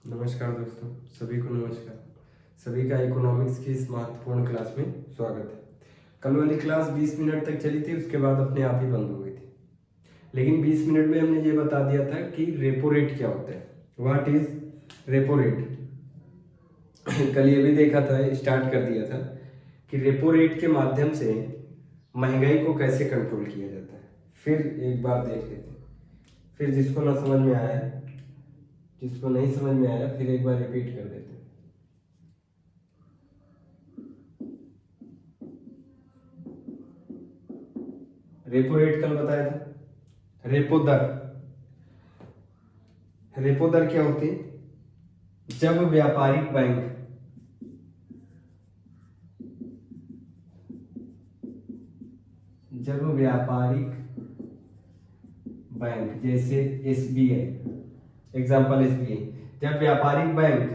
नमस्कार दोस्तों, सभी को नमस्कार। सभी का इकोनॉमिक्स की इस महत्वपूर्ण क्लास में स्वागत है। कल वाली क्लास 20 मिनट तक चली थी, उसके बाद अपने आप ही बंद हो गई थी। लेकिन 20 मिनट में हमने ये बता दिया था कि रेपो रेट क्या होता है, व्हाट इज रेपो रेट। कल ये भी देखा था, स्टार्ट कर दिया था कि रेपो रेट के माध्यम से महंगाई को कैसे कंट्रोल किया जाता है। फिर एक बार देख लेते हैं, फिर जिसको ना समझ में आया, जिसको नहीं समझ में आया, फिर एक बार रिपीट कर देते हैं। रेपो रेट कल बताया था। रेपो दर क्या होती है? जब व्यापारिक बैंक जैसे एसबीआई, एग्जांपल एसबीआई, जब व्यापारिक bank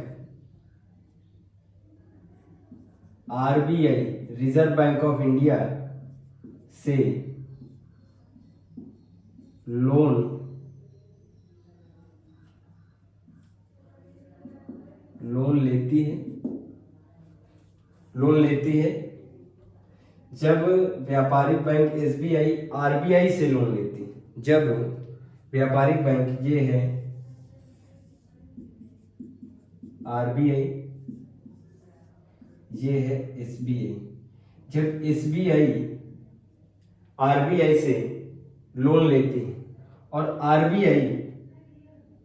RBI, reserve bank of India से लोन लेती है, जब व्यापारिक बैंक एसबीआई आरबीआई से लोन लेती है, जब व्यापारिक बैंक ये है आरबीआई, ये है एसबीआई, जब एसबीआई आरबीआई से लोन लेती है और आरबीआई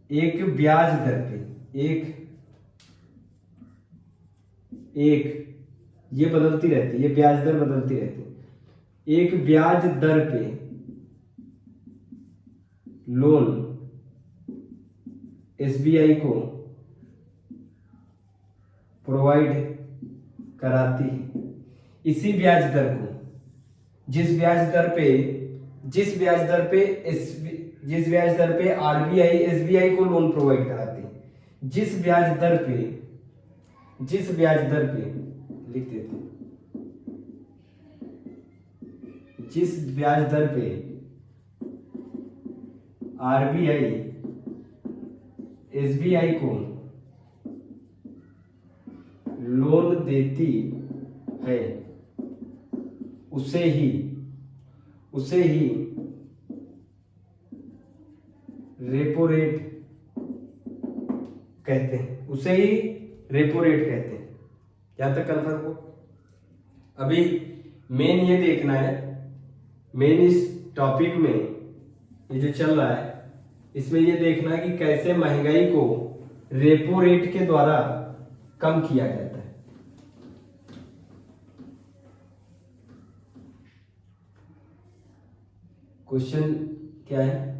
एक ब्याज दर पे एक ये बदलती रहती है, ये ब्याज दर बदलती रहती है, एक ब्याज दर पे लोन एसबीआई को प्रोवाइड कराती है। इसी ब्याज दर को, जिस ब्याज दर पे आरबीआई एसबीआई को लोन प्रोवाइड कराती है, जिस ब्याज दर पे लिख देते हैं, जिस ब्याज दर पे आरबीआई एसबीआई को लोन देती है, उसे ही रेपो रेट कहते हैं। यहां तक कंफर्म हो? अभी मेन ये देखना है, मेन इस टॉपिक में ये जो चल रहा है, इसमें ये देखना है कि कैसे महंगाई को रेपो रेट के द्वारा कम किया जाता है। क्वेश्चन क्या है?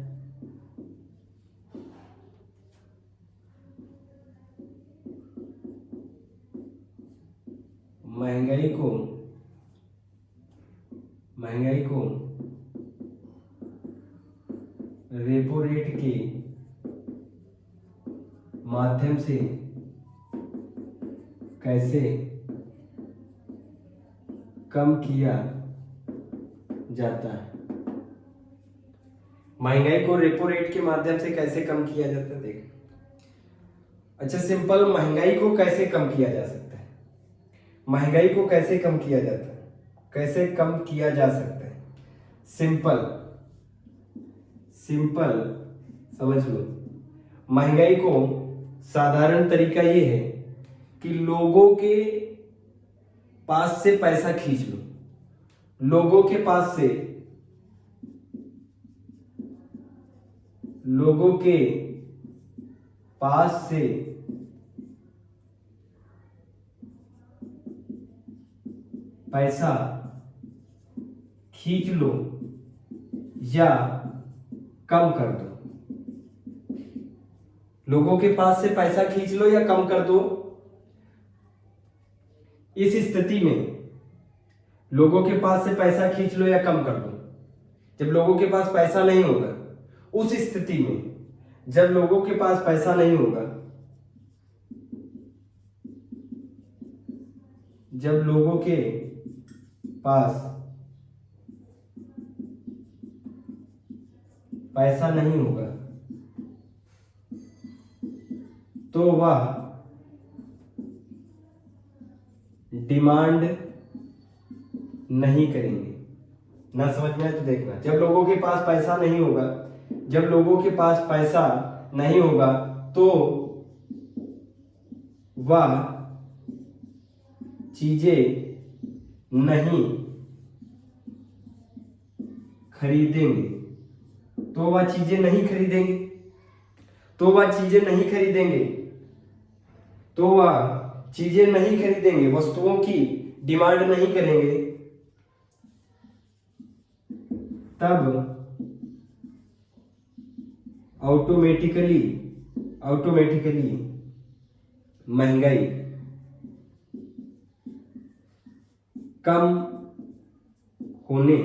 महंगाई को रेपो रेट के माध्यम से कैसे कम किया जाता है। महंगाई को रेपो रेट के माध्यम से कैसे कम किया जाता है, देख। अच्छा, सिंपल, महंगाई को कैसे कम किया जा सकता है? महंगाई को कैसे कम किया जाता है, कैसे कम किया जा सकता है? सिंपल समझ लो। महंगाई को साधारण तरीका ये है कि लोगों के पास से पैसा खींच लो, लोगों के पास से पैसा खींच लो या कम कर दो। लोगों के पास से पैसा खींच लो या कम कर दो। इस स्थिति में लोगों के पास से पैसा खींच लो या कम कर दो, जब लोगों के पास पैसा नहीं होगा, उस स्थिति में जब लोगों के पास पैसा नहीं होगा, जब लोगों के पास पैसा नहीं होगा तो वह डिमांड नहीं करेंगे। ना समझ में आए तो देखना, जब लोगों के पास पैसा नहीं होगा, जब लोगों के पास पैसा नहीं होगा तो वह चीजें नहीं खरीदेंगे। तो वह चीजें नहीं खरीदेंगे, तो वह चीजें नहीं खरीदेंगे, तो वह चीजें नहीं खरीदेंगे, वस्तुओं की डिमांड नहीं करेंगे, तब ऑटोमेटिकली महंगाई कम होने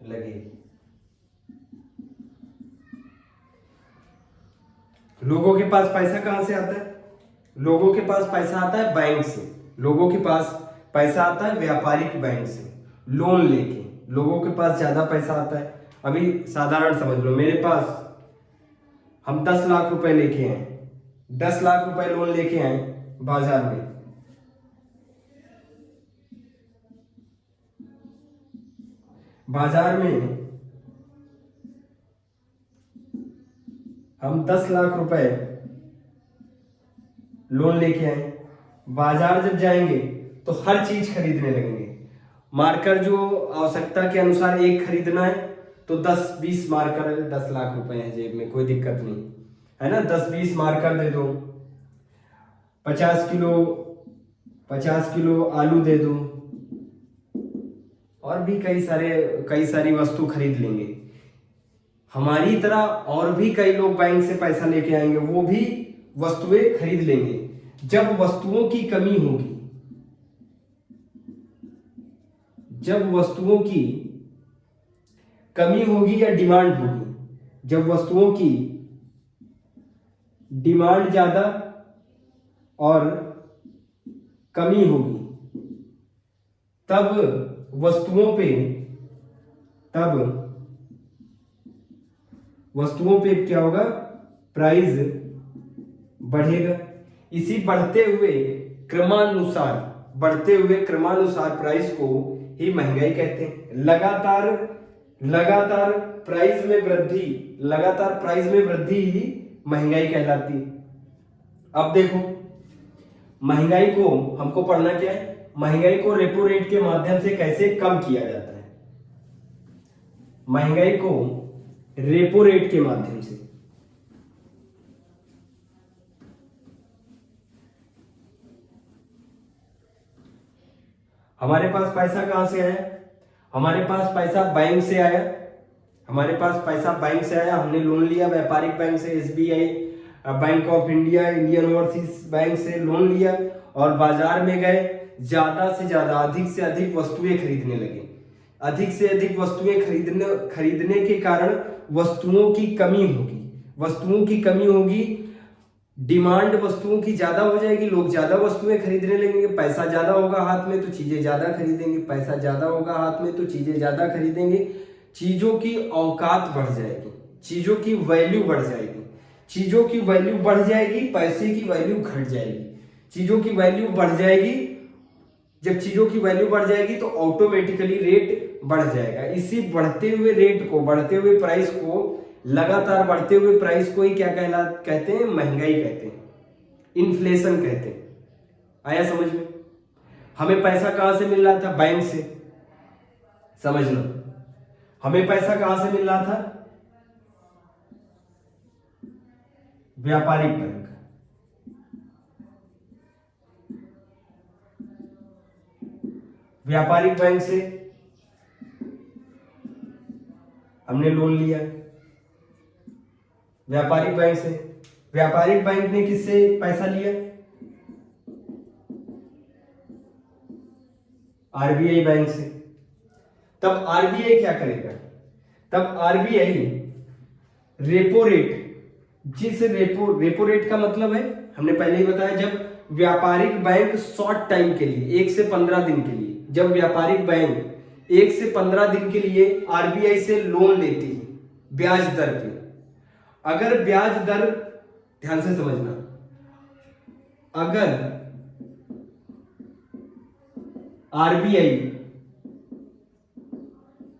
लगे। लोगों के पास पैसा कहां से आता है? लोगों के पास पैसा आता है बैंक से। लोगों के पास पैसा आता है व्यापारिक बैंक से, लोन लेके लोगों के पास ज्यादा पैसा आता है। अभी साधारण समझ लो, मेरे पास हम 10 लाख रुपए लेके आए, 10 लाख रुपए लोन लेके आए बाजार में, बाजार में हम 10 लाख रुपए लोन लेके आए। बाजार जब जाएंगे तो हर चीज खरीदने लगेंगे। मार्कर जो आवश्यकता के अनुसार एक खरीदना है तो 10-20 मार्कर, 10 लाख रुपए है जेब में, कोई दिक्कत नहीं है ना। 10-20 मार्कर दे दो, 50 किलो आलू दे दो, और भी कई सारी वस्तु खरीद लेंगे। हमारी तरह और भी कई लोग बैंक से पैसा लेके आएंगे, वो भी वस्तुएं खरीद लेंगे। जब वस्तुओं की कमी होगी, जब वस्तुओं की कमी होगी या डिमांड होगी, जब वस्तुओं की डिमांड ज्यादा और कमी होगी, तब वस्तुओं पे क्या होगा? प्राइस बढ़ेगा। इसी बढ़ते हुए क्रमानुसार प्राइस को ही महंगाई कहते हैं। लगातार प्राइस में वृद्धि ही महंगाई कहलाती है। अब देखो, महंगाई को हमको पढ़ना क्या है? महंगाई को रेपो रेट के माध्यम से कैसे कम किया जाता है। महंगाई को रेपो रेट के माध्यम से, हमारे पास पैसा कहां से आया? हमारे पास पैसा बैंक से आया। हमने लोन लिया व्यापारिक बैंक से, SBI, bank of India, Indian overseas bank से लोन लिया और बाजार में गए, ज्यादा से ज्यादा, अधिक से अधिक वस्तुएं खरीदने लगे। अधिक से अधिक वस्तुएं खरीदने के कारण वस्तुओं की कमी होगी, डिमांड वस्तुओं की ज्यादा हो जाएगी, लोग ज्यादा वस्तुएं खरीदने लगेंगे, पैसा ज्यादा होगा हाथ में तो चीजें ज्यादा खरीदेंगे, पैसा ज्यादा होगा हाथ में तो चीजें ज्यादा खरीदेंगे। चीजों की औकात बढ़ जाएगी, चीजों की वैल्यू बढ़ जाएगी, चीजों की वैल्यू बढ़ जाएगी, पैसे की वैल्यू घट जाएगी। चीजों की वैल्यू बढ़ जाएगी, जब चीजों की वैल्यू बढ़ जाएगी तो ऑटोमेटिकली रेट बढ़ जाएगा। इसी बढ़ते हुए प्राइस को, लगातार बढ़ते हुए प्राइस को ही क्या कहते हैं? महंगाई कहते हैं, इन्फ्लेशन कहते हैं। आया समझ में? हमें पैसा कहां से मिल रहा था? बैंक से। समझना, हमें पैसा कहां से मिल रहा था? व्यापारिक बैंक। व्यापारिक बैंक से हमने लोन लिया। व्यापारिक बैंक ने किससे पैसा लिया? RBI बैंक से। तब RBI क्या करेगा? तब RBI repo rate, repo rate का मतलब है, हमने पहले ही बताया, जब व्यापारिक बैंक शॉर्ट टाइम के लिए 1 से 15 दिन के लिए, जब व्यापारिक बैंक 1 से 15 दिन के लिए RBI से लोन लेती है ब्याज दर पे, अगर ब्याज दर, ध्यान से समझना, अगर आरबीआई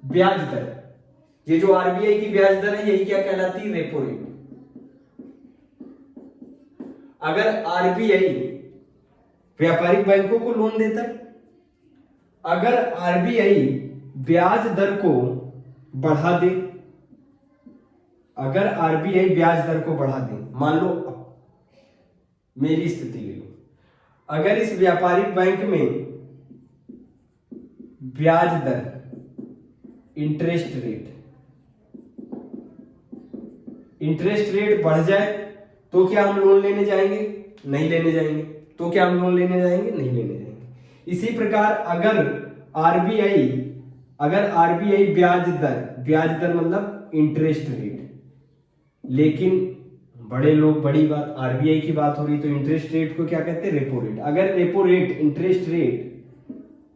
ब्याज दर, ये जो आरबीआई की ब्याज दर है यही क्या कहलाती है? Repo rate. अगर आरबीआई व्यापारिक बैंकों को लोन देता है, अगर आरबीआई ब्याज दर को बढ़ा दे, अगर आरबीआई ब्याज दर को बढ़ा दे, मान लो मेरी स्थिति ले लो, अगर इस व्यापारिक बैंक में ब्याज दर, इंटरेस्ट रेट बढ़ जाए तो क्या हम लोन लेने जाएंगे? नहीं लेने जाएंगे। तो क्या हम लोन लेने जाएंगे? नहीं लेने जाएंगे। इसी प्रकार अगर आरबीआई ब्याज दर मतलब इंटरेस्ट रेट, लेकिन बड़े लोग, बड़ी बात, आरबीआई की बात हो रही तो इंटरेस्ट रेट को क्या कहते हैं? Repo rate. अगर repo rate, interest rate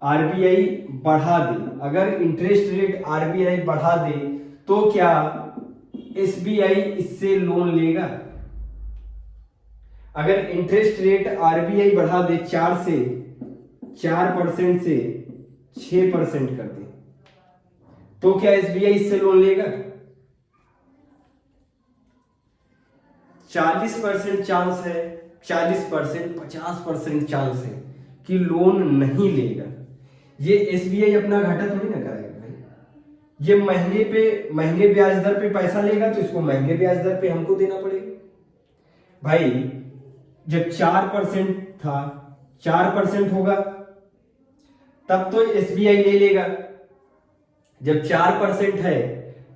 RBI बढ़ा दे, अगर इंटरेस्ट रेट आरबीआई बढ़ा दे तो क्या एसबीआई इससे लोन लेगा? अगर इंटरेस्ट रेट आरबीआई बढ़ा दे 4% से 6% कर दे तो क्या एसबीआई इससे लोन लेगा? 40% चांस है, 40%, 50% चांस है कि लोन नहीं लेगा। ये एसबीआई अपना घाटा थोड़ी ना कराएगा भाई। ये महंगे ब्याज दर पे पैसा लेगा तो इसको महंगे ब्याज दर पे हमको देना पड़ेगा भाई। जब 4% था, 4% होगा तब तो एसबीआई ले लेगा। जब 4% है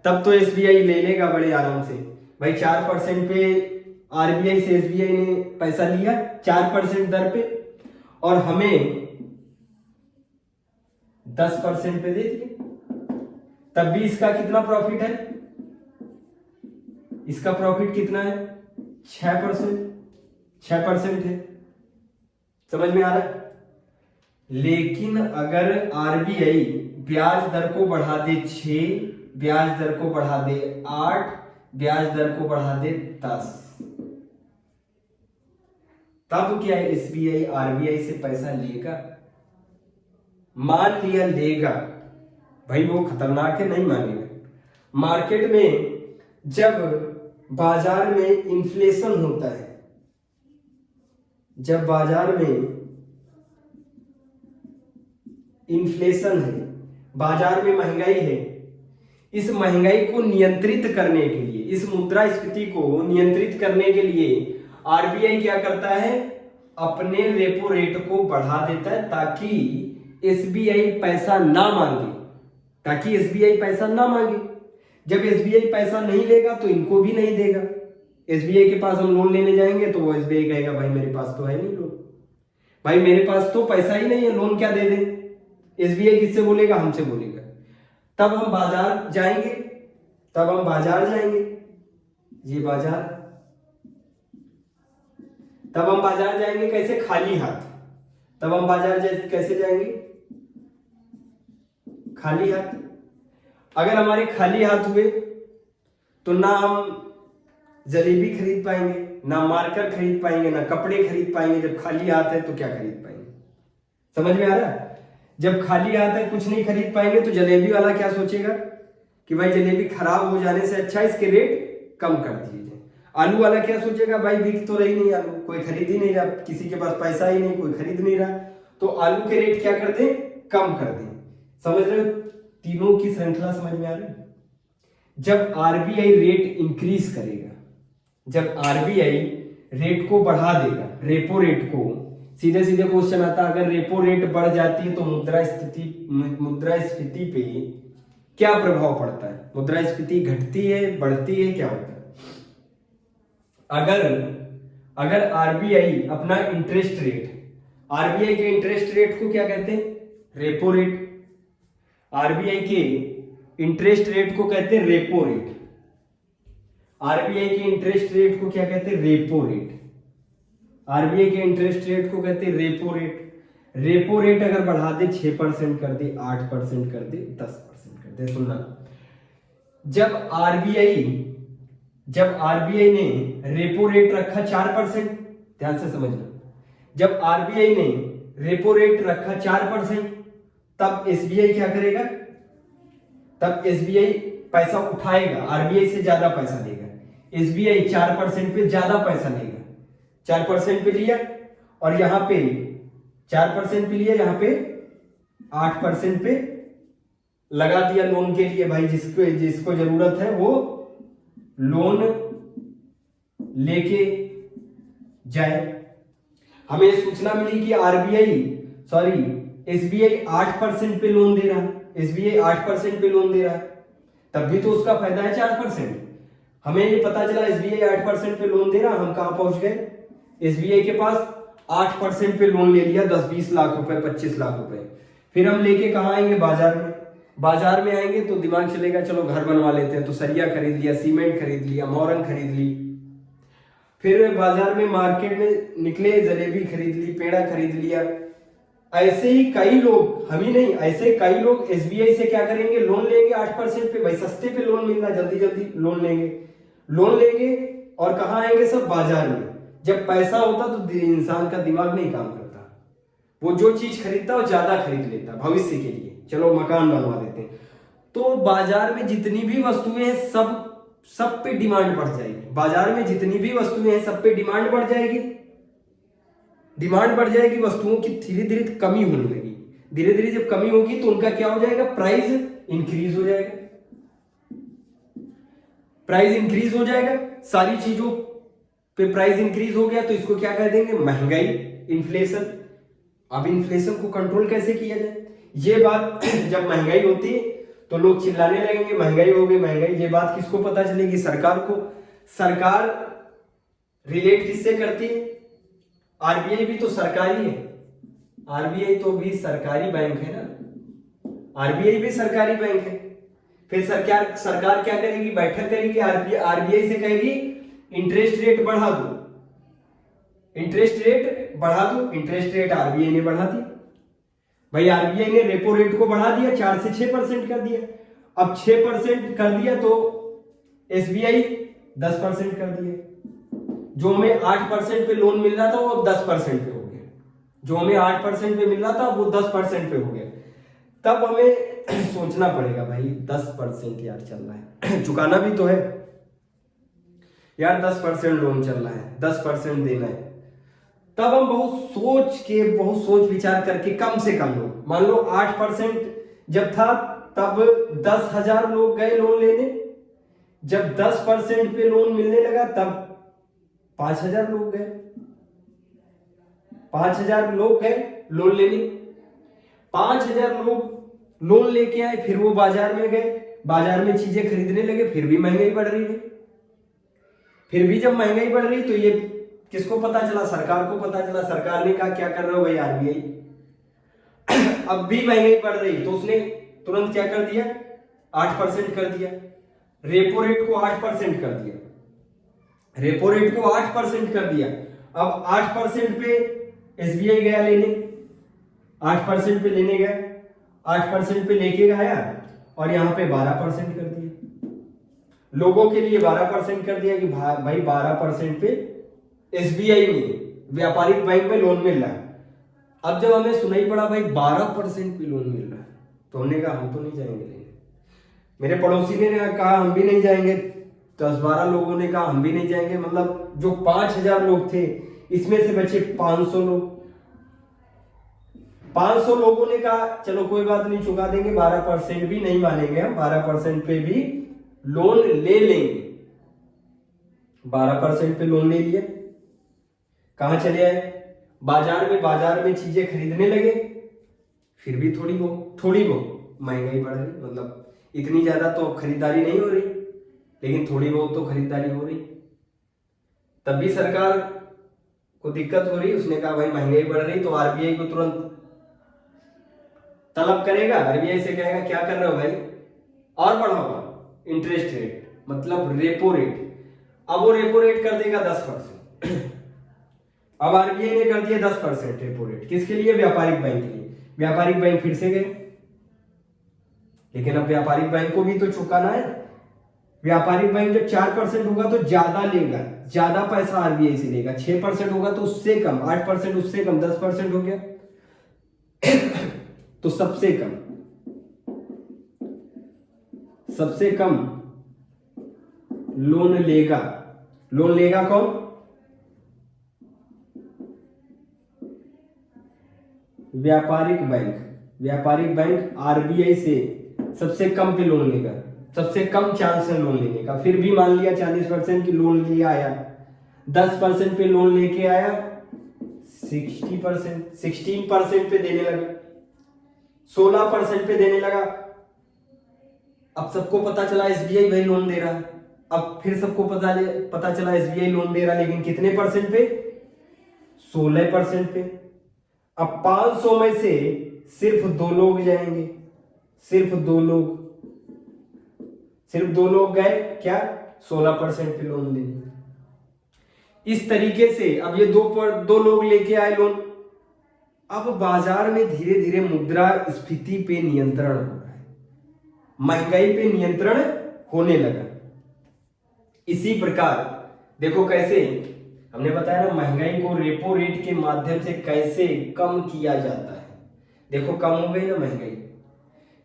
तब तो एसबीआई ले लेगा बड़े आराम से भाई। 4% पे आरबीआई से एसबीआई ने पैसा लिया 4% दर पे और हमें 10% पे दे दिए, तब भी इसका कितना प्रॉफिट है? इसका प्रॉफिट कितना है? 6% है। समझ में आ रहा है? लेकिन अगर आरबीआई ब्याज दर को बढ़ा दे 6, ब्याज दर को बढ़ा दे 8, ब्याज दर को बढ़ा दे 10, तब क्या एसबीआई आरबीआई से पैसा लेगा? मान लिया लेगा भाई, वो खतरनाक है, नहीं मानेगा। मार्केट में जब बाजार में इन्फ्लेशन होता है, जब बाजार में इन्फ्लेशन है, बाजार में महंगाई है, इस महंगाई को नियंत्रित करने के लिए, इस मुद्रास्फीति को नियंत्रित करने के लिए आरबीआई क्या करता है? अपने रेपो रेट को बढ़ा देता है ताकि एसबीआई पैसा ना मांगे, ताकि एसबीआई पैसा ना मांगे। जब एसबीआई पैसा नहीं लेगा तो इनको भी नहीं देगा। एसबीआई के पास हम लोन लेने जाएंगे तो वो एसबीआई कहेगा भाई मेरे पास तो है नहीं लोन, भाई मेरे पास तो पैसा ही नहीं है, लोन क्या दे दे। एसबीआई किससे बोलेगा? हमसे बोलेगा। तब हम बाजार जाएंगे, ये बाजार, तब हम बाजार जाएंगे कैसे? खाली हाथ। तब हम बाजार कैसे जाएंगे? खाली हाथ। अगर हमारे खाली हाथ हुए तो ना हम जलेबी खरीद पाएंगे, ना मार्कर खरीद पाएंगे, ना कपड़े खरीद पाएंगे। जब खाली हाथ है तो क्या खरीद पाएंगे? समझ में आ रहा है? जब खाली हाथ है कुछ नहीं खरीद पाएंगे तो जलेबी वाला क्या सोचेगा कि भाई जलेबी खराब हो जाने से अच्छा इसके रेट कम कर दीजिए। आलू वाला क्या सोचेगा? भाई बिक तो रही नहीं आलू, कोई खरीद ही नहीं रहा, किसी के पास पैसा ही नहीं, कोई खरीद नहीं रहा, तो आलू के रेट क्या कर दे? कम कर दे। समझ रहे हो? तीनों की श्रृंखला समझ में आ रही है? जब आरबीआई रेट इंक्रीज करेगा, जब आरबीआई रेट को बढ़ा देगा, रेपो रेट को, सीधे सीधे क्वेश्चन आता है अगर रेपो रेट बढ़ जाती है तो मुद्रास्फीति पे क्या प्रभाव पड़ता है? मुद्रास्फीति घटती है, बढ़ती है, क्या होता है? अगर आरबीआई अपना इंटरेस्ट रेट, आरबीआई के इंटरेस्ट रेट को क्या कहते हैं? Repo rate. आरबीआई के इंटरेस्ट रेट को कहते हैं रेपो रेट। आरबीआई के इंटरेस्ट रेट को क्या कहते हैं? Repo rate. आरबीआई के इंटरेस्ट रेट को कहते हैं रेपो रेट। रेपो रेट अगर बढ़ा दे 6% कर दे, 8% कर दे, 10% कर दे। सुनना, जब आरबीआई ने रेपो रेट रखा 4%, ध्यान से समझना, जब आरबीआई ने रेपो रेट रखा 4%, तब एसबीआई क्या करेगा? तब एसबीआई पैसा उठाएगा, आरबीआई से ज्यादा पैसा देगा। एसबीआई 4% पे ज्यादा पैसा लेगा, 4% पे लिया और यहां पे 4% पे लिया, यहां पे 8% पे लगा दिया लोन के लिए। भाई जिसको जिसको जरूरत है वो लोन लेके जाए। हमें सूचना मिली कि एसबीआई 8% पे लोन दे रहा है, एसबीआई 8% पे लोन दे रहा है, तब भी तो उसका फायदा है 4%। हमें ये पता चला एसबीआई 8% पे लोन दे रहा, हम कहां पहुंच गए? एसबीआई के पास 8% पे लोन ले लिया, 10-20 लाख रुपए, 25 लाख रुपए। फिर हम लेके कहां आएंगे? बाजार में। बाजार में आएंगे तो दिमाग चलेगा चलो घर बनवा लेते हैं, तो सरिया खरीद लिया, सीमेंट खरीद लिया, मोरंग खरीद ली। फिर बाजार में मार्केट में निकले, जलेबी खरीद ली, पेड़ा खरीद लिया। ऐसे ही कई लोग, हम ही नहीं, ऐसे कई लोग एसबीआई से क्या करेंगे? लोन लेंगे 8% पे। भाई सस्ते पे लोन मिल रहा है, जल्दी जल्दी लोन लेंगे और कहाँ आएंगे? सब बाजार में। जब पैसा होता तो इंसान का दिमाग नहीं काम करता, वो जो चीज खरीदता है वो ज्यादा खरीद लेता भविष्य के लिए। चलो मकान बनवा देते हैं, तो बाजार में जितनी भी वस्तुएं हैं सब पे डिमांड बढ़ जाएगी। बाजार में जितनी भी वस्तुएं हैं सब पे डिमांड बढ़ जाएगी। डिमांड बढ़ जाएगी, वस्तुओं की धीरे धीरे कमी होने लगी। धीरे धीरे जब कमी होगी तो उनका क्या हो जाएगा? प्राइस इंक्रीज हो जाएगा। प्राइस इंक्रीज हो जाएगा, सारी चीजों पे प्राइस इंक्रीज हो गया तो इसको क्या कह देंगे? महंगाई, इन्फ्लेशन। अब इन्फ्लेशन को कंट्रोल कैसे किया जाए? ये बात जब महंगाई होती है तो लोग चिल्लाने लगेंगे महंगाई हो गई, महंगाई। ये बात किसको पता चलेगी? सरकार को। सरकार रिलेट किससे करती है? आरबीआई भी तो सरकारी है, आरबीआई तो भी सरकारी बैंक है ना, आरबीआई भी सरकारी बैंक है। फिर सरकार क्या करेगी? बैठक करेगी, आरबीआई से कहेगी इंटरेस्ट रेट बढ़ा दो, इंटरेस्ट रेट बढ़ा दो। इंटरेस्ट रेट आरबीआई ने बढ़ा दिया। भाई आरबीआई ने रेपो रेट को बढ़ा दिया, 4 से 6% कर दिया। अब 6% कर दिया तो एसबीआई 10% कर दिया। जो हमें 8% पे लोन मिल रहा था वो 10% पे हो गया, जो हमें 8% पे मिल रहा था वो 10% पे हो गया। तब हमें सोचना पड़ेगा भाई 10% यार चल रहा है, चुकाना भी तो है यार, 10% लोन चल रहा है, 10% देना है। तब हम बहुत सोच विचार करके कम से कम लोग, मान लो 8% जब था तब 10,000 लोग गए लोन लेने। जब 10% पे लोन मिलने लगा तब 5,000 लोग गए, 5,000 लोग गए लोन लेने। 5,000 लोग लोन लेके आए, फिर वो बाजार में गए, बाजार में चीजें खरीदने लगे, फिर भी महंगाई बढ़ रही है। फिर भी जब महंगाई बढ़ रही तो ये किसको पता चला? सरकार को पता चला। सरकार ने कहा क्या कर रहे हो भाई आरबीआई, अब भी महंगाई बढ़ रही, तो उसने तुरंत क्या कर दिया? 8% कर दिया, रेपो रेट को 8% कर दिया, रेपो रेट को 8% कर दिया। अब 8% पे एसबीआई गया लेने, 8% पे लेने गया, 8% पे लेके गया और यहां पे 12% कर दिया। लोगों के लिए 12% कर दिया कि भाई 12% पे एसबीआई में, व्यापारिक बैंक में लोन मिल रहा है। अब जब हमें सुनाई पड़ा भाई 12% पे लोन मिल रहा है तो हमने कहा हम तो नहीं जाएंगे लेने। मेरे पड़ोसी ने कहा हम भी नहीं जाएंगे, 10-12 लोगों ने कहा हम भी नहीं जाएंगे। मतलब जो 5,000 लोग थे इसमें से बचे 500 लोग। 500 लोगों ने कहा चलो कोई बात नहीं, चुका देंगे, 12% भी नहीं मानेंगे हम, 12% पे भी लोन ले लेंगे। 12% पे लोन ले लिया, कहां चले आए? बाजार में चीजें खरीदने लगे, फिर भी थोड़ी बहुत महंगाई बढ़ रही। मतलब इतनी ज्यादा तो खरीदारी नहीं हो रही, लेकिन थोड़ी बहुत तो खरीदारी हो रही। तब भी सरकार को दिक्कत हो रही, उसने कहा भाई महंगाई बढ़ रही, तो आरबीआई को तुरंत तलब करेगा, आरबीआई से कहेगा क्या कर रहे हो भाई, और बढ़ाओगा इंटरेस्ट रेट, मतलब रेपो रेट। अब वो रेपो रेट कर देगा 10%। अब आरबीआई ने कर दिया 10% रेपो रेट, किसके लिए? व्यापारिक बैंक के लिए। व्यापारिक बैंक फिर से गए, लेकिन अब व्यापारिक बैंक को भी तो चुकाना है। व्यापारिक बैंक जब 4% होगा तो ज्यादा लेगा, ज्यादा पैसा आरबीआई से लेगा। 6% होगा तो उससे कम, 8% उससे कम, 10% हो गया तो सबसे कम लोन लेगा। लोन लेगा कौन? व्यापारिक बैंक। व्यापारिक बैंक आरबीआई से सबसे कम पे लोन लेगा, सबसे कम चांस है लोन लेने का। फिर भी मान लिया 40% की लोन ले आया, 10% पे लोन लेके आया, 16% पे देने लगा, 16% पे देने लगा। अब सबको पता चला एसबीआई भाई लोन दे रहा है। अब फिर सबको पता चला एसबीआई लोन दे रहा है, लेकिन कितने परसेंट पे? 16% पे। अब 500 में से सिर्फ 2 लोग जाएंगे, सिर्फ दो लोग गए क्या? 16% पे लोन देने। इस तरीके से अब ये दो लोग लेके आए लोन। अब बाजार में धीरे धीरे मुद्रास्फीति पे नियंत्रण हो रहा है, महंगाई पे नियंत्रण होने लगा। इसी प्रकार देखो कैसे हमने बताया ना, महंगाई को रेपो रेट के माध्यम से कैसे कम किया जाता है। देखो कम हो गई ना महंगाई।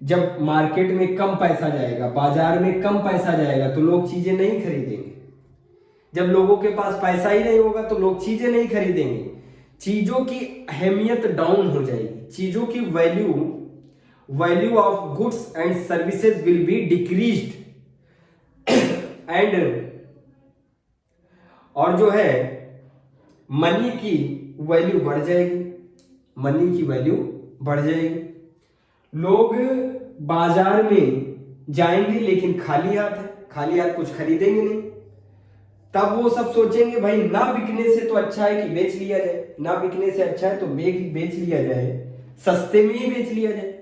जब मार्केट में कम पैसा जाएगा, बाजार में कम पैसा जाएगा तो लोग चीजें नहीं खरीदेंगे। जब लोगों के पास पैसा ही नहीं होगा तो लोग चीजें नहीं खरीदेंगे, चीजों की अहमियत डाउन हो जाएगी, चीजों की value of goods and services will be decreased and और जो है मनी की वैल्यू बढ़ जाएगी, मनी की वैल्यू बढ़ जाएगी। लोग बाजार में जाएंगे लेकिन खाली हाथ कुछ खरीदेंगे नहीं। तब वो सब सोचेंगे भाई ना बिकने से तो अच्छा है कि बेच लिया जाए, ना बिकने से अच्छा है तो बेच लिया जाए, सस्ते में ही बेच लिया जाए।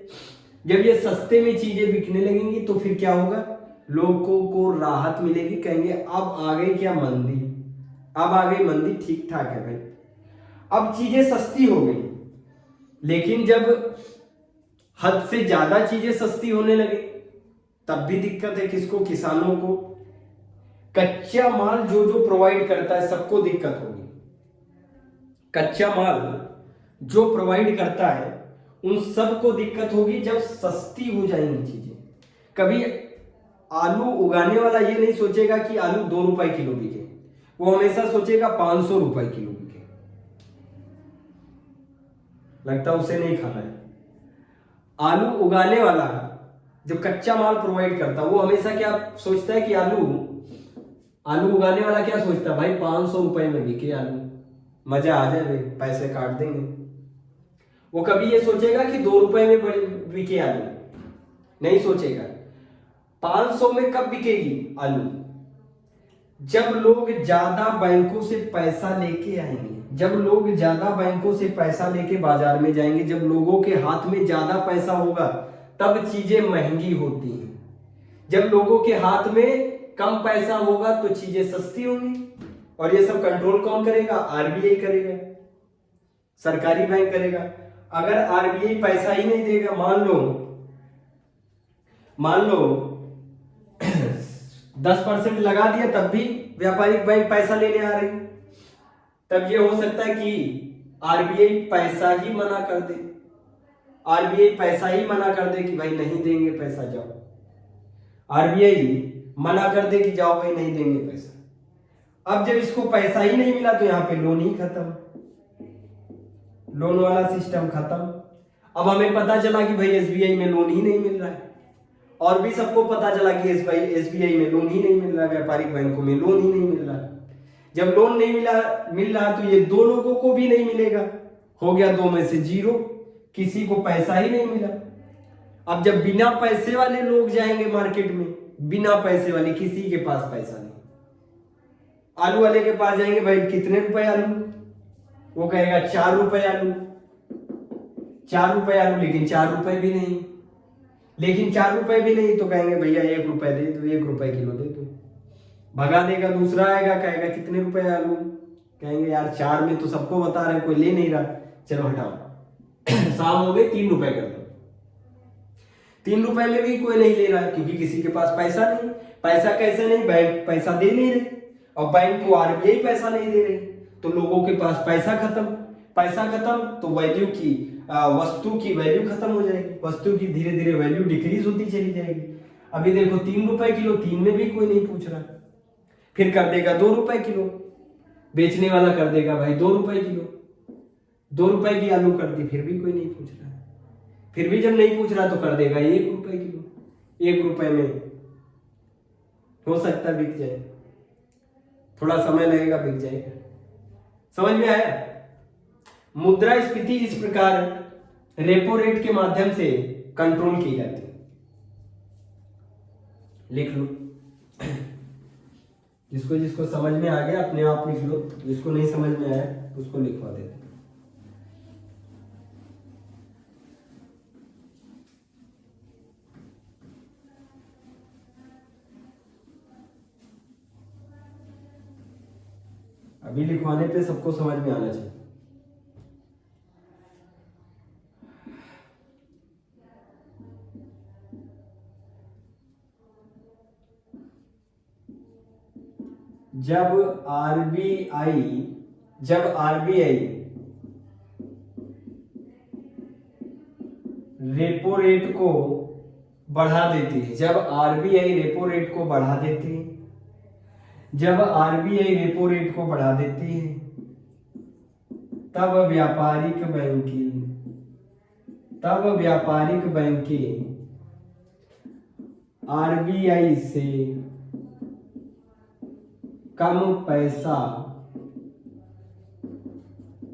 जब ये सस्ते में चीजें बिकने लगेंगी तो फिर क्या होगा? लोगों को राहत मिलेगी, कहेंगे अब आ गई क्या मंदी, अब आ गई मंदी, ठीक ठाक है भाई, अब चीजें सस्ती हो गई। लेकिन जब हद से ज्यादा चीजें सस्ती होने लगे तब भी दिक्कत है। किसको? किसानों को। कच्चा माल जो प्रोवाइड करता है सबको दिक्कत होगी। कच्चा माल जो प्रोवाइड करता है उन सबको दिक्कत होगी जब सस्ती हो जाएंगी चीजें। कभी आलू उगाने वाला ये नहीं सोचेगा कि आलू 2 रुपए किलो बिके, वो हमेशा सोचेगा 500 रुपए किलो बिके। लगता उसे नहीं खाना है। आलू उगाने वाला जो कच्चा माल प्रोवाइड करता वो हमेशा क्या सोचता है कि आलू उगाने वाला क्या सोचता है? भाई 500 रुपए में बिके आलू, मजा आ जाए, पैसे काट देंगे। वो कभी ये सोचेगा कि 2 रुपए में बिके आलू? नहीं सोचेगा। 500 में कब बिकेगी आलू? जब लोग ज्यादा बैंकों से पैसा लेके आएंगे, जब लोग ज्यादा बैंकों से पैसा लेके बाजार में जाएंगे, जब लोगों के हाथ में ज्यादा पैसा होगा तब चीजें महंगी होती हैं। जब लोगों के हाथ में कम पैसा होगा तो चीजें सस्ती होंगी। और ये सब कंट्रोल कौन करेगा? आरबीआई करेगा, सरकारी बैंक करेगा। अगर आरबीआई पैसा ही नहीं देगा, मान लो 10% लगा दिया तब भी व्यापारिक बैंक पैसा लेने आ रही, तब ये हो सकता है कि आरबीआई पैसा ही मना कर दे। आरबीआई पैसा ही मना कर दे कि भाई नहीं देंगे पैसा, जाओ। आरबीआई मना कर दे कि जाओ भाई नहीं देंगे पैसा। अब जब इसको पैसा ही नहीं मिला तो यहां पे लोन ही खत्म, लोन वाला सिस्टम खत्म। अब हमें पता चला कि भाई एसबीआई में लोन ही नहीं मिल रहा है, और भी सबको पता चला कि एसबीआई में लोन ही नहीं मिल रहा, व्यापारिक बैंकों में लोन ही नहीं मिल रहा। जब लोन नहीं मिल रहा तो ये 2 लोगों को भी नहीं मिलेगा, हो गया 2 में से 0, किसी को पैसा ही नहीं मिला। अब जब बिना पैसे वाले लोग जाएंगे मार्केट में, बिना पैसे वाले, किसी के पास पैसा नहीं, आलू वाले के पास जाएंगे, भाई कितने रुपए आलू? वो कहेगा 4 रुपए आलू, 4 रुपए आलू, लेकिन 4 रुपए भी नहीं, लेकिन 4 रुपए भी नहीं तो कहेंगे भैया 1 रुपए दे दो, 1 रुपए किलो दे दो, भगा देगा। दूसरा आएगा, कहेगा कितने रुपए आलू? कहेंगे यार 4 में तो सबको बता रहे, कोई ले नहीं रहा, चलो हटाओ। शाम हो गई, 3 रुपए कर दो। 3 रुपए में भी कोई नहीं ले रहा है क्योंकि किसी के पास पैसा नहीं। पैसा कैसे नहीं, बैंक पैसा दे नहीं रहे और बैंक को आरबीआई पैसा नहीं दे रही, तो लोगों के पास पैसा खत्म, पैसा खत्म तो वैल्यू की वस्तु की वैल्यू खत्म हो जाएगी, वस्तु की धीरे धीरे वैल्यू डिक्रीज होती चली जाएगी। अभी देखो 3 रुपए किलो, 3 में भी कोई नहीं पूछ रहा, फिर कर देगा 2 रुपए किलो, बेचने वाला कर देगा भाई 2 रुपए किलो, 2 रुपए की आलू कर दी, फिर भी कोई नहीं पूछ रहा, फिर भी जब नहीं पूछ रहा तो कर देगा 1 रुपए किलो, 1 रुपए में हो सकता बिक जाए, थोड़ा समय लगेगा बिक जाएगा। समझ में आया? मुद्रास्फीति इस प्रकार रेपो रेट के माध्यम से कंट्रोल की जाती है। लिख लो, जिसको जिसको समझ में आ गया अपने आप लिख लो, जिसको नहीं समझ में आया उसको लिखवा देते। अभी लिखवाने पे सबको समझ में आना चाहिए। जब आरबीआई रेपो रेट को बढ़ा देती है, जब आरबीआई रेपो रेट को बढ़ा देती है, जब आरबीआई रेपो रेट को बढ़ा देती है, तब व्यापारिक बैंकें आरबीआई से कम पैसा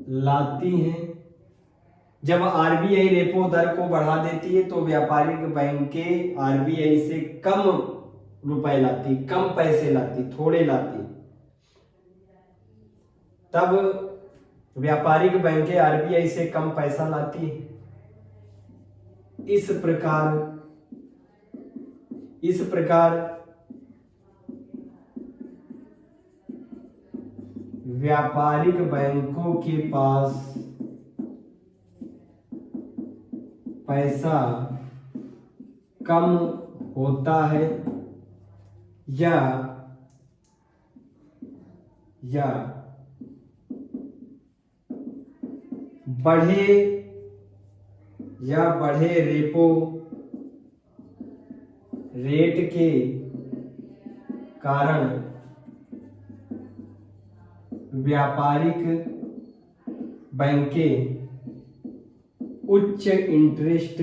लाती हैं। जब आरबीआई रेपो दर को बढ़ा देती है तो व्यापारिक बैंकें आरबीआई से कम रुपए लाती, कम पैसे लाती, थोड़े लाती, तब व्यापारिक बैंकें आरबीआई से कम पैसा लाती है। इस प्रकार व्यापारिक बैंकों के पास पैसा कम होता है या बढ़े रेपो रेट के कारण व्यापारिक बैंकें उच्च इंटरेस्ट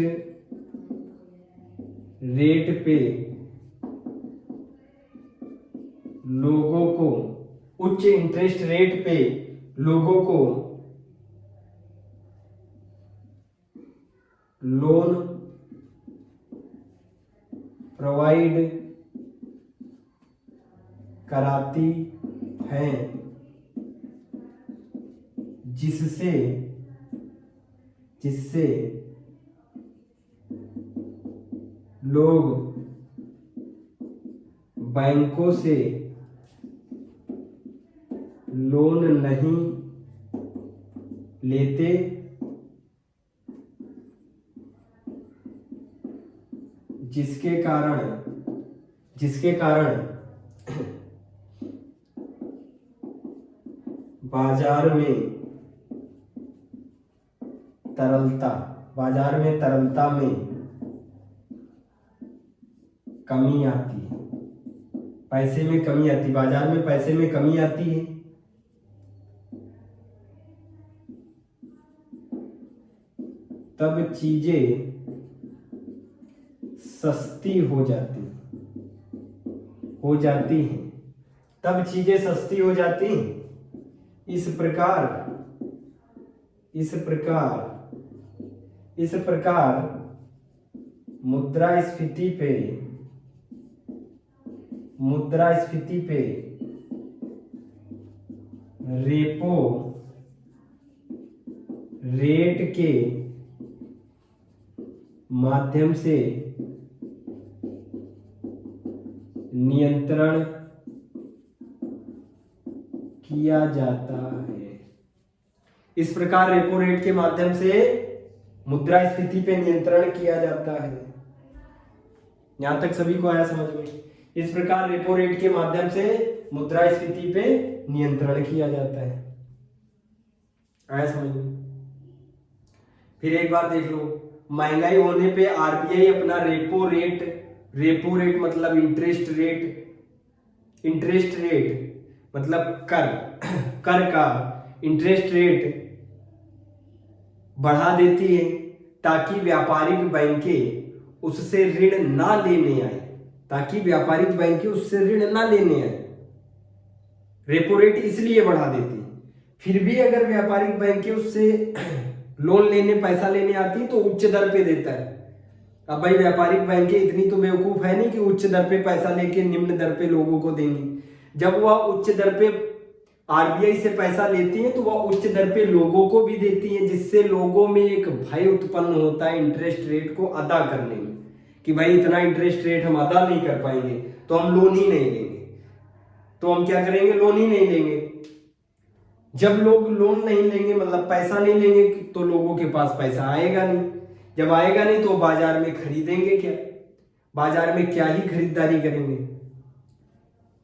रेट पे लोगों को लोन प्रोवाइड कराती हैं, जिससे लोग बैंकों से लोन नहीं लेते, जिसके कारण बाजार में तरलता में कमी आती है, पैसे में कमी आती, बाजार में पैसे में कमी आती है। तब चीजें सस्ती हो जाती हैं, तब चीजें सस्ती हो जाती हैं। इस प्रकार मुद्रास्फीति पे रेपो रेट के माध्यम से नियंत्रण किया जाता है। इस प्रकार रेपो रेट के माध्यम से मुद्रास्फीति पे नियंत्रण किया जाता है। यहां तक सभी को आया समझ में? इस प्रकार रेपो रेट के माध्यम से मुद्रास्फीति पे नियंत्रण किया जाता है। आया समझ में? फिर एक बार देख लो, महंगाई होने पे आरबीआई अपना रेपो रेट मतलब इंटरेस्ट रेट मतलब कर का इंटरेस्ट रेट बढ़ा देती है ताकि व्यापारिक बैंकें उससे ऋण ना लेने आए, रेपो रेट इसलिए बढ़ा देती है। फिर भी अगर व्यापारिक बैंकें उससे लोन लेने पैसा लेने आती तो उच्च दर पे देता है। अब भाई व्यापारिक बैंकें इतनी तो बेवकूफ है नहीं कि उच्च दर पे पैसा लेके निम्न दर पे लोगों को देंगी। जब वह उच्च दर पे आरबीआई से पैसा लेती है तो वह उच्च दर पे लोगों को भी देती है, जिससे लोगों में एक भय उत्पन्न होता है इंटरेस्ट रेट को अदा करने में कि भाई इतना इंटरेस्ट रेट हम अदा नहीं कर पाएंगे तो हम लोन ही नहीं लेंगे। तो हम क्या करेंगे? लोन ही नहीं लेंगे। जब लोग लोन नहीं लेंगे मतलब पैसा नहीं लेंगे तो लोगों के पास पैसा आएगा नहीं। जब आएगा नहीं तो बाजार में खरीदेंगे क्या? बाजार में क्या ही खरीदारी करेंगे?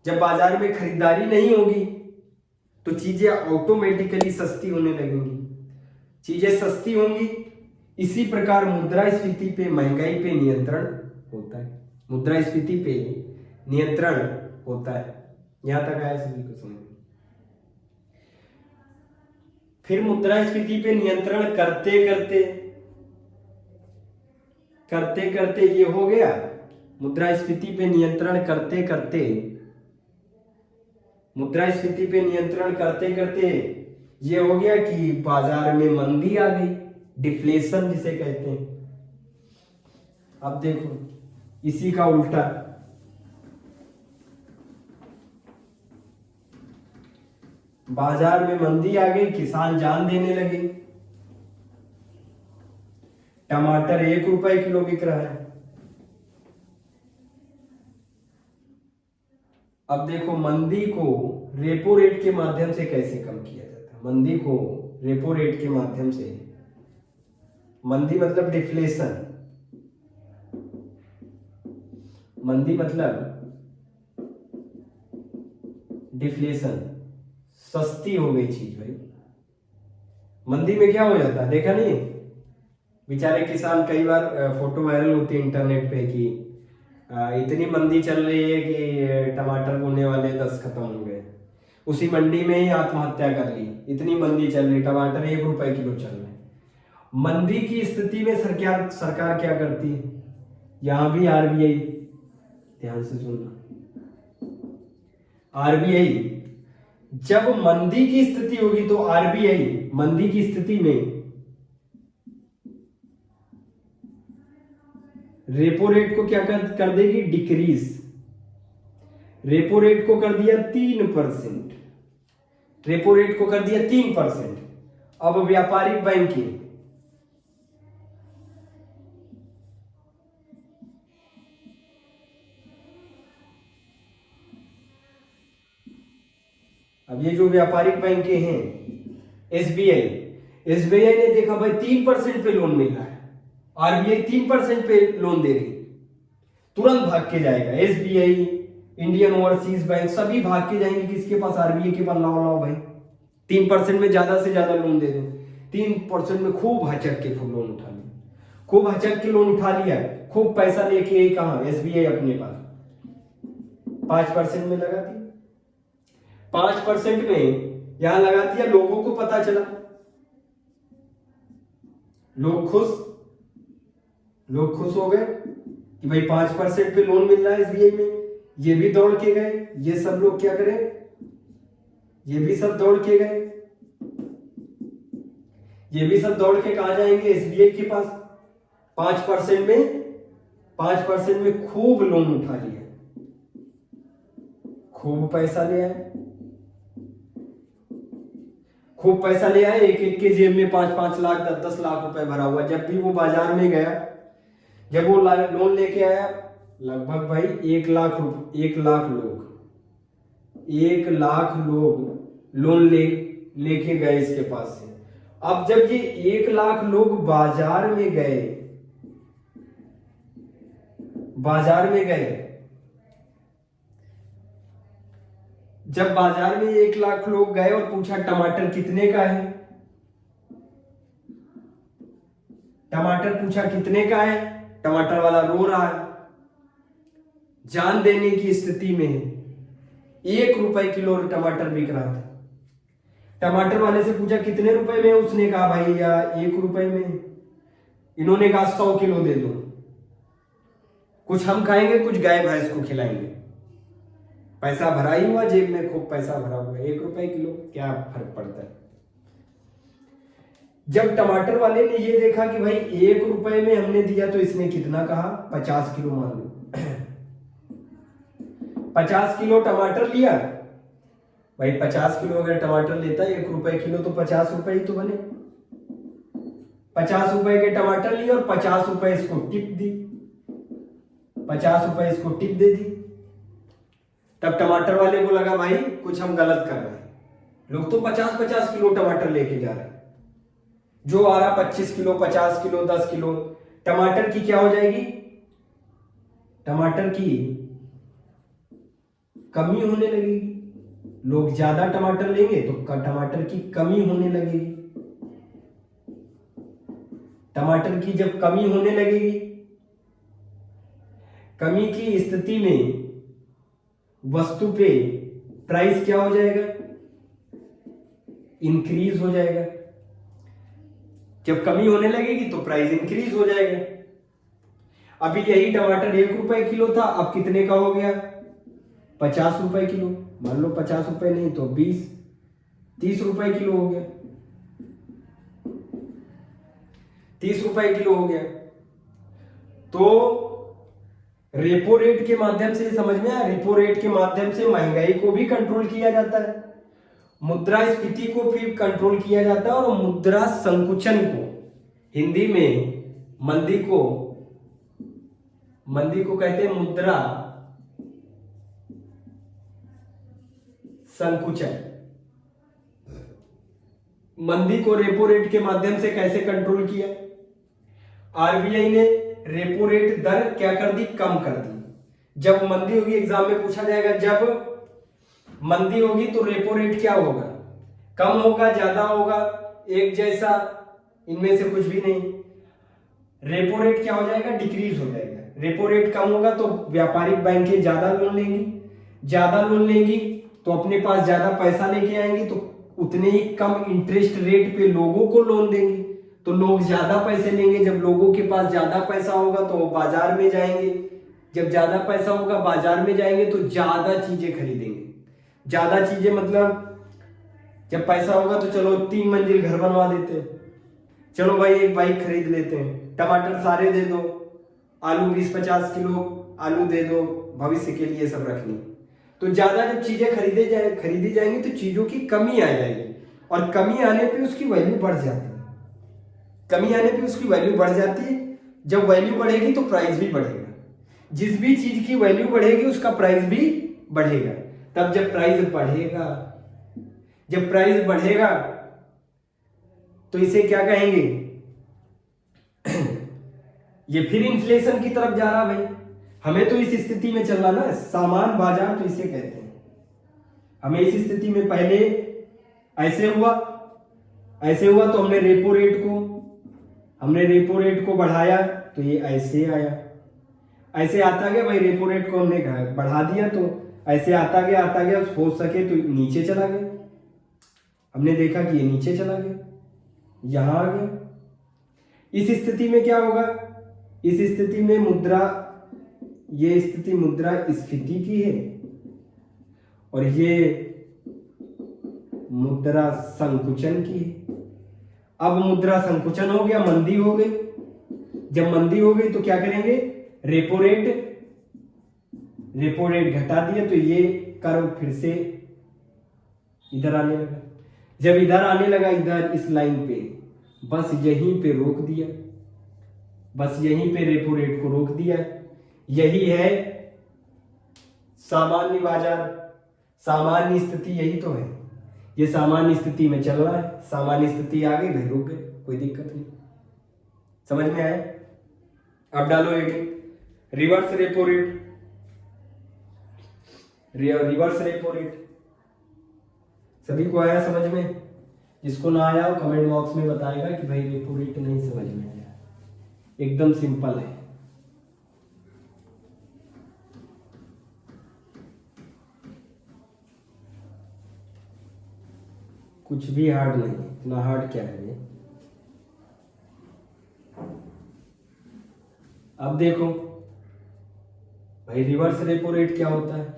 जब बाजार में खरीदारी नहीं होगी तो चीजें ऑटोमेटिकली सस्ती होने लगेंगी। चीजें सस्ती होंगी, इसी प्रकार मुद्रास्फीति पे, महंगाई पे नियंत्रण होता है। मुद्रास्फीति पे नियंत्रण होता है। यहां तक आया सभी को समझ? फिर मुद्रास्फीति पे नियंत्रण करते करते ये हो गया। मुद्रास्फीति पे नियंत्रण करते करते ये हो गया कि बाजार में मंदी आ गई, डिफ्लेशन जिसे कहते हैं। अब देखो इसी का उल्टा, बाजार में मंदी आ गई, किसान जान देने लगे। टमाटर 1 रुपए किलो बिक रहा है। अब देखो मंदी को रेपो रेट के माध्यम से कैसे कम किया जाता है? मंदी को रेपो रेट के माध्यम से, मंदी मतलब डिफ्लेशन, मंदी मतलब डिफ्लेशन, सस्ती हो गई चीज भाई। मंदी में क्या हो जाता है देखा नहीं? बेचारे किसान, कई बार फोटो वायरल होती है इंटरनेट पे कि इतनी मंदी चल रही है कि टमाटर बोने वाले 10 खत्म हो गए, उसी मंडी में ही आत्महत्या कर ली। इतनी मंदी चल रही, टमाटर 1 रुपए किलो चल रहे। मंदी की स्थिति में सरकार क्या करती है? यहां भी आरबीआई, ध्यान से सुनना, आरबीआई जब मंदी की स्थिति होगी तो आरबीआई मंदी की स्थिति में रेपो रेट को क्या कर देगी? डिक्रीज। रेपो रेट को कर दिया 3%, रेपो रेट को कर दिया 3%। अब व्यापारिक बैंकें अब ये जो व्यापारिक बैंकें हैं, एसबीआई ने देखा भाई 3% पे लोन मिल रहा है, आरबीआई 3% पे लोन दे रही, तुरंत भाग के जाएगा। एसबीआई, इंडियन ओवरसीज बैंक सभी भाग के जाएंगे किसके पास? आरबीआई के पास। लाओ भाई 3% में ज्यादा से ज्यादा लोन दे दो। 3% में खूब हचक के लोन उठा लिया, खूब हचक के लोन उठा लिया, खूब पैसा लेके कहा एसबीआई अपने पास 5% में लगा दिया। 5% में यहां लगा दिया, लोगों को पता चला, लोग खुश हो गए कि भाई 5% पे लोन मिल रहा है एसबीआई में। ये भी दौड़ के गए, ये सब लोग क्या करें? ये भी सब दौड़ के गए, ये भी सब दौड़ के कहा जाएंगे? एसबीआई के पास। 5% में खूब लोन उठा लिया, खूब पैसा ले आए, खूब पैसा ले आए। एक के जेब में 5-5 लाख 10-10 लाख रुपए भरा हुआ। जब भी वो बाजार में गया, जब वो लोन लेके आया, लगभग भाई 1 लाख लोग लोन लेके गए इसके पास से। अब जब ये 1 लाख लोग बाजार में गए जब बाजार में 1 लाख लोग गए और पूछा टमाटर कितने का है, टमाटर पूछा कितने का है, टमाटर वाला रो रहा है, जान देने की स्थिति में है। 1 रुपए किलो टमाटर बिक रहा था। टमाटर वाले से पूछा कितने रुपए में, उसने कहा भैया 1 रुपए में। इन्होंने कहा 100 किलो दे दो, कुछ हम खाएंगे कुछ गाय भैंस को खिलाएंगे। पैसा भरा ही हुआ जेब में, खूब पैसा भरा हुआ, 1 रुपए किलो क्या फर्क पड़ता है। जब टमाटर वाले ने ये देखा कि भाई 1 रुपए में हमने दिया, तो इसने कितना कहा, 50 किलो मान लो। 50 किलो टमाटर लिया भाई, 50 किलो अगर टमाटर लेता है 1 रुपए किलो, तो 50 रुपए ही तो बने। 50 रुपए के टमाटर लिए और 50 रुपए इसको टिप दी, 50 रुपए इसको टिप दे दी। तब टमाटर वाले को लगा भाई कुछ हम गलत कर रहे हैं, लोग तो 50-50 किलो टमाटर लेके जा रहे हैं, जो आ रहा 25 किलो 50 किलो 10 किलो। टमाटर की क्या हो जाएगी, टमाटर की कमी होने लगेगी। लोग ज्यादा टमाटर लेंगे तो टमाटर की कमी होने लगेगी। टमाटर की जब कमी होने लगेगी, कमी की स्थिति में वस्तु पे प्राइस क्या हो जाएगा, इंक्रीज हो जाएगा। जब कमी होने लगेगी तो प्राइस इंक्रीज हो जाएगा। अभी यही टमाटर 1 रुपए किलो था, अब कितने का हो गया, 50 रुपए किलो। मान लो 50 रुपए नहीं तो 20-30 रुपए किलो हो गया, 30 रुपए किलो हो गया। तो रेपो रेट के माध्यम से, समझ में आया, रेपो रेट के माध्यम से महंगाई को भी कंट्रोल किया जाता है, मुद्रास्फीति को भी कंट्रोल किया जाता है, और मुद्रा संकुचन को, हिंदी में मंदी को कहते हैं मुद्रा संकुचन। मंदी को रेपो रेट के माध्यम से कैसे कंट्रोल किया, आरबीआई ने रेपो रेट दर क्या कर दी, कम कर दी। जब मंदी होगी, एग्जाम में पूछा जाएगा, जब मंदी होगी तो रेपो रेट क्या होगा, कम होगा ज्यादा होगा, एक जैसा, इनमें से कुछ भी नहीं। रेपो रेट क्या हो जाएगा, डिक्रीज हो जाएगा। रेपो रेट कम होगा तो व्यापारिक बैंकें ज्यादा लोन लेंगी, ज्यादा लोन लेंगी तो अपने पास ज्यादा पैसा लेके आएंगी, तो उतने ही कम इंटरेस्ट रेट पे लोगों को लोन देंगे, तो लोग ज्यादा पैसे लेंगे। जब लोगों के पास ज्यादा पैसा होगा तो वो बाजार में जाएंगे, जब ज्यादा पैसा होगा बाजार में जाएंगे तो ज्यादा चीजें खरीदेंगे। ज्यादा चीजें मतलब जब पैसा होगा तो चलो 3 मंजिल घर बनवा देते हैं, चलो भाई एक बाइक खरीद लेते हैं, टमाटर सारे दे दो, आलू 20-50 किलो आलू दे दो, भविष्य के लिए सब रखनी। तो ज्यादा जब चीजें खरीदी जाएंगी तो चीजों की कमी आ जाएगी, और कमी आने पे उसकी वैल्यू बढ़ जाती है। कमी आने पे उसकी वैल्यू बढ़ जाती है। जब वैल्यू बढ़ेगी तो प्राइस भी बढ़ेगा। जिस भी चीज की वैल्यू बढ़ेगी उसका प्राइस भी बढ़ेगा। तब जब प्राइस बढ़ेगा तो इसे क्या कहेंगे, ये फिर इन्फ्लेशन की तरफ जा रहा भाई। हमें तो इस स्थिति में चलना ना, सामान बाजार तो इसे कहते हैं। हमें इस स्थिति में पहले ऐसे हुआ तो हमने रेपो रेट को बढ़ाया तो ये ऐसे आया, ऐसे आता गया भाई। रेपो रेट को हमने बढ़ा दिया तो ऐसे आता गया, हो सके तो नीचे चला गया। हमने देखा कि ये नीचे चला गया, यहां आ गया। इस स्थिति में क्या होगा, इस स्थिति में ये स्थिति मुद्रास्फीति की है, और ये मुद्रा संकुचन की है। अब मुद्रा संकुचन हो गया, मंदी हो गई। जब मंदी हो गई तो क्या करेंगे, रेपो रेट घटा दिया तो ये कर्व फिर से इधर आने लगा। जब इधर आने लगा, इधर इस लाइन पे, बस यहीं पे रोक दिया, बस यहीं पे रेपो रेट को रोक दिया। यही है सामान्य बाजार, सामान्य स्थिति, यही तो है। ये सामान्य स्थिति में चल रहा है, सामान्य स्थिति आ गई भाई, रुक गए, कोई दिक्कत नहीं। समझ में आया? अब डालो हेडिंग, रिवर्स रेपो रेट। सभी को आया समझ में? जिसको ना आया वो कमेंट बॉक्स में बताएगा कि भाई रेपो रेट नहीं समझ में आया। एकदम सिंपल है। कुछ भी हार्ड नहीं है, इतना हार्ड क्या है ये। अब देखो भाई रिवर्स रेपो रेट क्या होता है?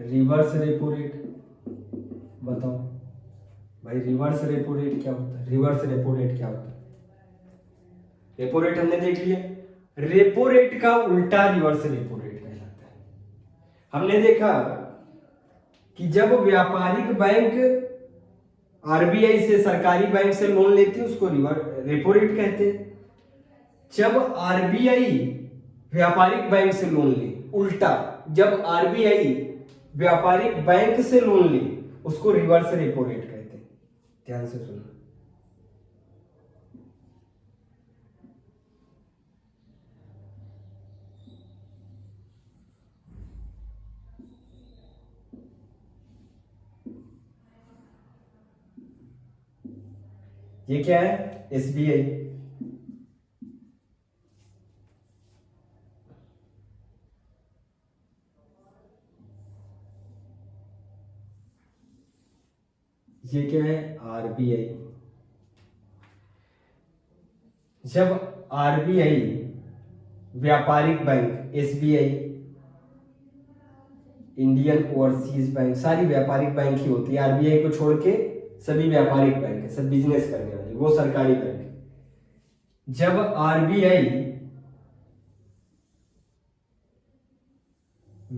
रिवर्स रेपो रेट बताओ भाई, रिवर्स रेपो रेट क्या होता है? रिवर्स रेपो रेट क्या होता है? रेपो रेट हमने देख लिया, रेपो रेट का उल्टा रिवर्स रेपो रेट कहलाता है। हमने देखा कि जब व्यापारिक बैंक आरबीआई से, सरकारी बैंक से लोन लेती है उसको रेपो रेट कहते हैं। जब आरबीआई व्यापारिक बैंक से लोन ले, उल्टा जब आरबीआई व्यापारिक बैंक से लोन ले उसको रिवर्स रेपो रेट कहते हैं। ध्यान से सुनो। ये क्या है? एसबीआई। ये क्या है? आरबीआई। जब आरबीआई व्यापारिक bank, SBI, Indian overseas bank, सारी व्यापारिक बैंक ही होती है। आरबीआई को छोड़ के सभी व्यापारिक बैंक है, सब बिजनेस करने वाली, वो सरकारी बैंक है। जब आरबीआई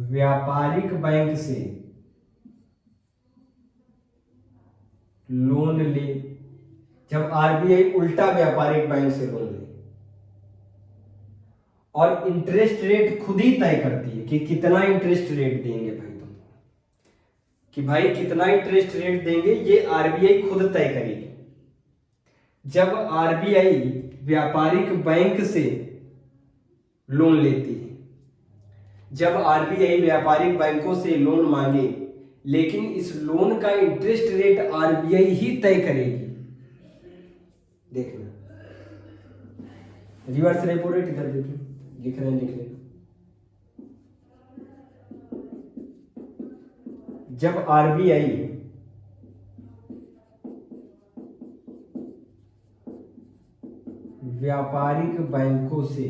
व्यापारिक बैंक से लोन ले, जब आरबीआई उल्टा व्यापारिक बैंक से लोन ले और इंटरेस्ट रेट खुद ही तय करती है कि कितना इंटरेस्ट रेट देंगे भाई तुम, कि भाई कितना इंटरेस्ट रेट देंगे ये आरबीआई खुद तय करेगी। जब आरबीआई व्यापारिक बैंक से लोन लेती है, जब आरबीआई व्यापारिक बैंकों से लोन मांगे, लेकिन इस लोन का इंटरेस्ट रेट आरबीआई ही तय करेगी। देखना रिवर्स रेपो रेट, इधर देखिए लिख रहे हैं, लिख लेना। जब आरबीआई व्यापारिक बैंकों से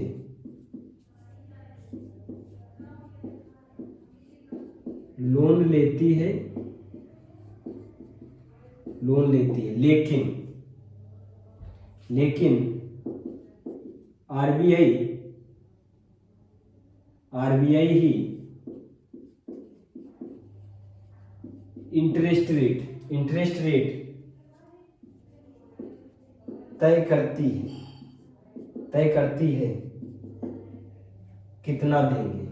लोन लेती है, लेकिन आरबीआई ही इंटरेस्ट रेट तय करती है कितना देंगे।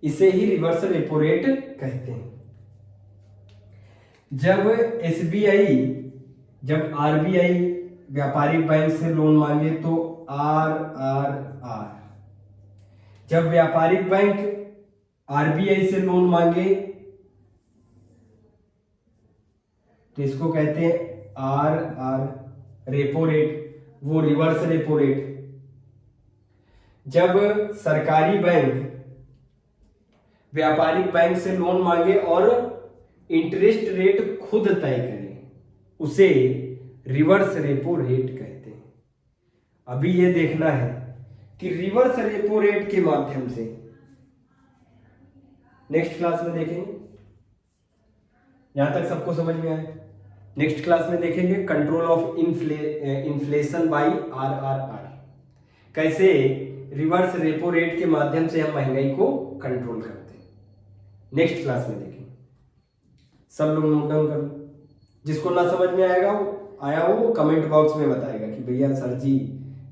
इसे ही रिवर्स रेपो रेट कहते हैं। जब आरबीआई व्यापारिक बैंक से लोन मांगे तो आरआरआर, जब व्यापारिक बैंक आरबीआई से लोन मांगे तो इसको कहते हैं आरआर रेपो रेट, वो रिवर्स रेपो रेट। जब सरकारी बैंक व्यापारिक बैंक से लोन मांगे और इंटरेस्ट रेट खुद तय करे, उसे रिवर्स रेपो रेट कहते हैं। अभी ये देखना है कि रिवर्स रेपो रेट के माध्यम से, नेक्स्ट क्लास में देखेंगे। यहां तक सबको समझ में आए? नेक्स्ट क्लास में देखेंगे control of inflation by RRR, कैसे रिवर्स रेपो रेट के माध्यम से हम महंगाई को कंट्रोल करते हैं। नेक्स्ट क्लास में देखेंगे। सब लोग नोट डाउन कर लो। जिसको ना समझ में आया वो कमेंट बॉक्स में बताएगा कि भैया सर जी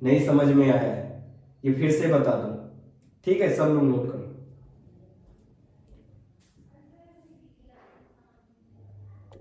नहीं समझ में आया है, ये फिर से बता दो। ठीक है, सब लोग नोट कर